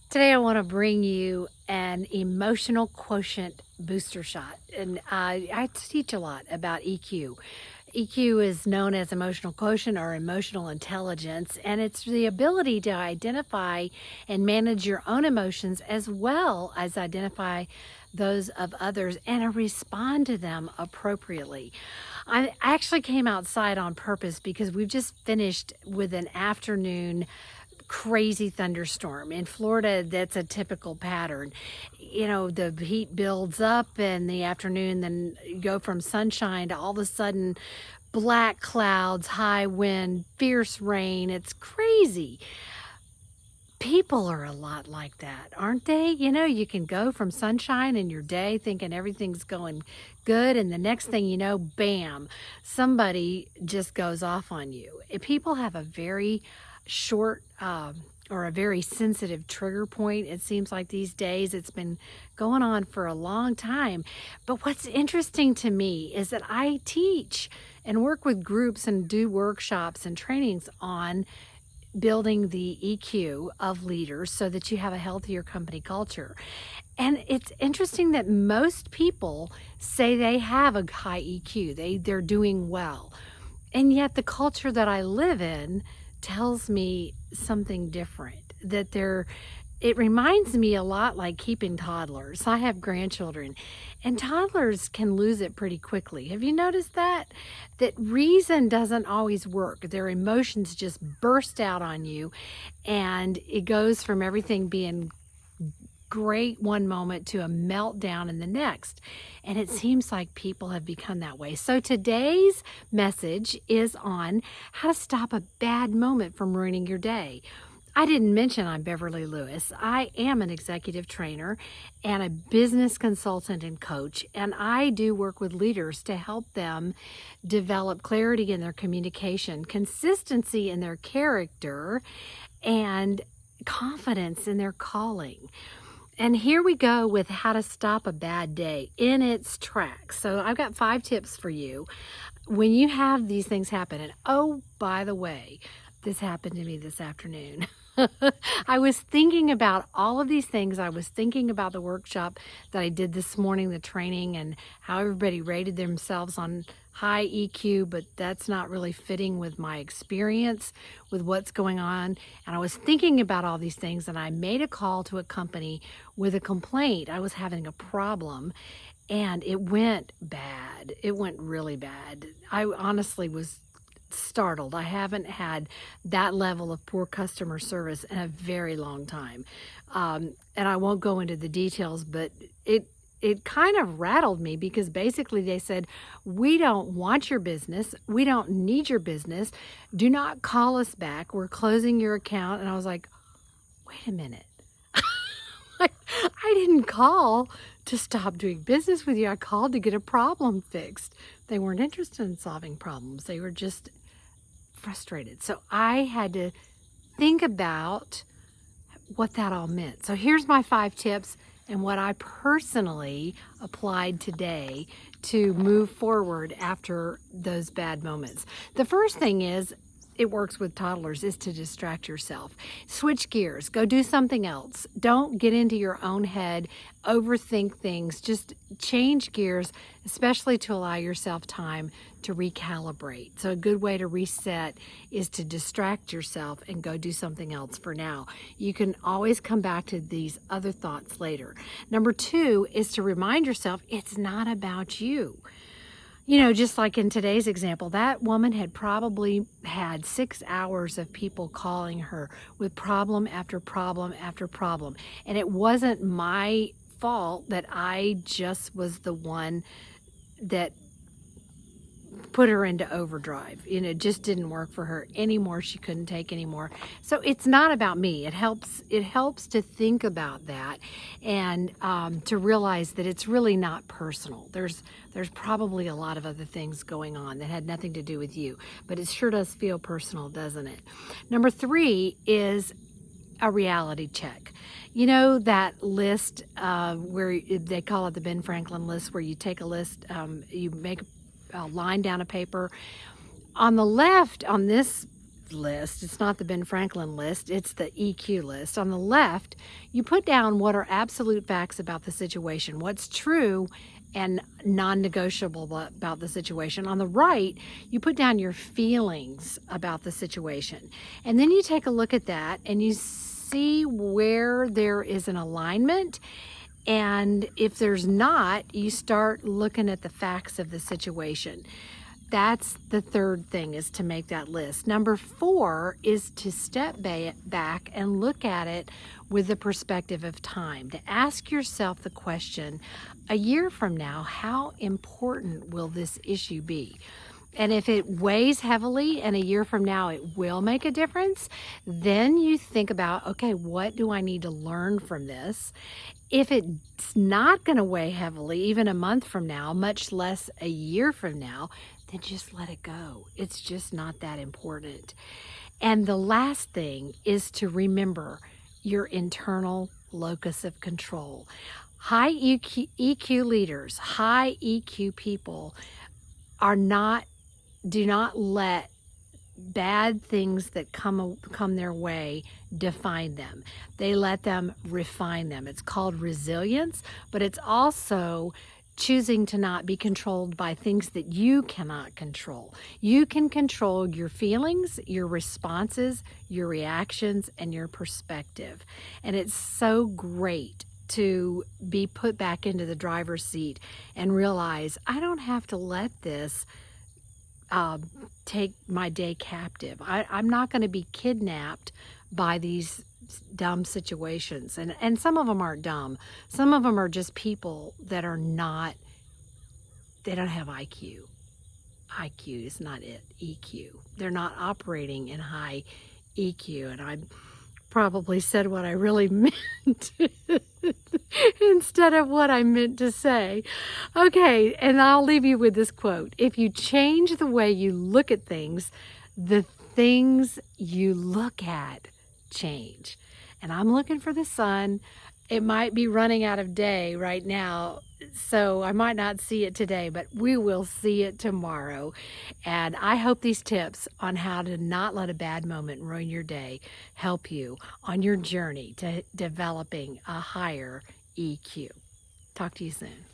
Today I want to bring you an emotional quotient booster shot. And I teach a lot about EQ. EQ is known as emotional quotient or emotional intelligence, and it's the ability to identify and manage your own emotions as well as identify those of others and respond to them appropriately. I actually came outside on purpose because we've just finished with an afternoon crazy thunderstorm. In Florida, that's a typical pattern. You know, the heat builds up in the afternoon, then you go from sunshine to all of a sudden black clouds, high wind, fierce rain. It's crazy. People are a lot like that, aren't they? You know, you can go from sunshine in your day thinking everything's going good, and the next thing you know, bam, somebody just goes off on you. People have a very short or a very sensitive trigger point. It seems like these days it's been going on for a long time. But what's interesting to me is that I teach and work with groups and do workshops and trainings on building the EQ of leaders so that you have a healthier company culture. And it's interesting that most people say they have a high EQ. They're doing well. And yet the culture that I live in tells me something different, that it reminds me a lot like keeping toddlers. I have grandchildren, and toddlers can lose it pretty quickly. Have you noticed that? That reason doesn't always work. Their emotions just burst out on you, and it goes from everything being great one moment to a meltdown in the next. And it seems like people have become that way. So today's message is on how to stop a bad moment from ruining your day. I didn't mention I'm Beverly Lewis. I am an executive trainer and a business consultant and coach, and I do work with leaders to help them develop clarity in their communication, consistency in their character, and confidence in their calling. And here we go with how to stop a bad day in its tracks. So I've got 5 tips for you when you have these things happen. And oh, by the way, this happened to me this afternoon. I was thinking about all of these things. I was thinking about the workshop that I did this morning, the training, and how everybody rated themselves on high EQ, but that's not really fitting with my experience with what's going on. And I was thinking about all these things, and I made a call to a company with a complaint. I was having a problem, and it went bad. It went really bad. I honestly was startled. I haven't had that level of poor customer service in a very long time. And I won't go into the details, but it kind of rattled me because basically they said, we don't want your business. We don't need your business. Do not call us back. We're closing your account. And I was like, wait a minute. I didn't call to stop doing business with you. I called to get a problem fixed. They weren't interested in solving problems. They were just frustrated. So I had to think about what that all meant. So here's my 5 tips and what I personally applied today to move forward after those bad moments. The first thing is, it works with toddlers, is to distract yourself. Switch gears, go do something else. Don't get into your own head, overthink things. Just change gears, especially to allow yourself time to recalibrate. So a good way to reset is to distract yourself and go do something else for now. You can always come back to these other thoughts later. Number 2 is to remind yourself it's not about you. You know, just like in today's example, that woman had probably had 6 hours of people calling her with problem after problem after problem. And it wasn't my fault that I just was the one that put her into overdrive. You know, it just didn't work for her anymore. She couldn't take anymore. So it's not about me. It helps to think about that and to realize that it's really not personal. There's probably a lot of other things going on that had nothing to do with you, but it sure does feel personal, doesn't it? Number 3 is a reality check. You know that list where they call it the Ben Franklin list, where you take a list, you make a line down a paper. On the left, on this list. It's not the Ben Franklin list, it's the EQ list. On the left, you put down what are absolute facts about the situation, what's true and non-negotiable about the situation. On the right, you put down your feelings about the situation. And then you take a look at that and you see where there is an alignment. And if there's not, you start looking at the facts of the situation. That's the third thing, is to make that list. Number 4 is to step back and look at it with the perspective of time. To ask yourself the question, a year from now, how important will this issue be? And if it weighs heavily and a year from now it will make a difference, then you think about, okay, what do I need to learn from this? If it's not going to weigh heavily, even a month from now, much less a year from now, then just let it go. It's just not that important. And the last thing is to remember your internal locus of control. High EQ leaders, high EQ people do not let bad things that come their way define them. They let them refine them. It's called resilience, but it's also choosing to not be controlled by things that you cannot control. You can control your feelings, your responses, your reactions, and your perspective. And it's so great to be put back into the driver's seat and realize I don't have to let this take my day captive. I'm not going to be kidnapped by these dumb situations. And some of them aren't dumb. Some of them are just people that are not, they don't have IQ. IQ is not it, EQ. They're not operating in high EQ. And I probably said what I really meant instead of what I meant to say. Okay, and I'll leave you with this quote. If you change the way you look at things, the things you look at change. And I'm looking for the sun. It might be running out of day right now, so I might not see it today, but we will see it tomorrow. And I hope these tips on how to not let a bad moment ruin your day help you on your journey to developing a higher EQ. Talk to you soon.